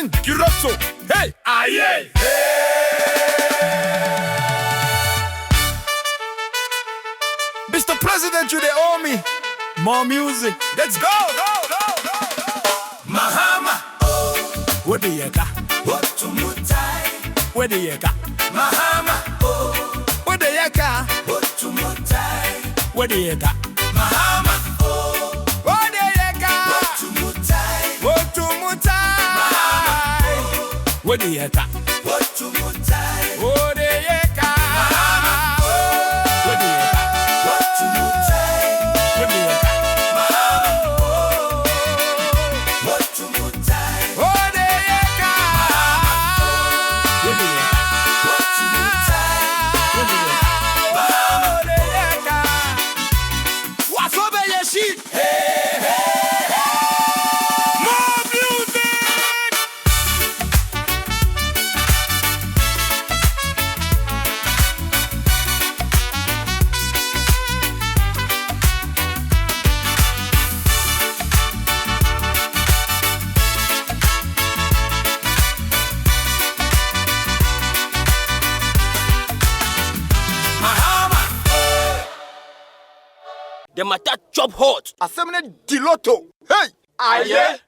King Giroso. Hey, aye, Mr. President, you they owe me more music. Let's go. Mahama Wodeyeka. Wodeyeka. Mahama Wodeyeka. Wodeyeka. Mahama Wodeyeka. Wodeyeka. Wodeyeka. The matter chop hot. Assembly Diloto. Hey, aye.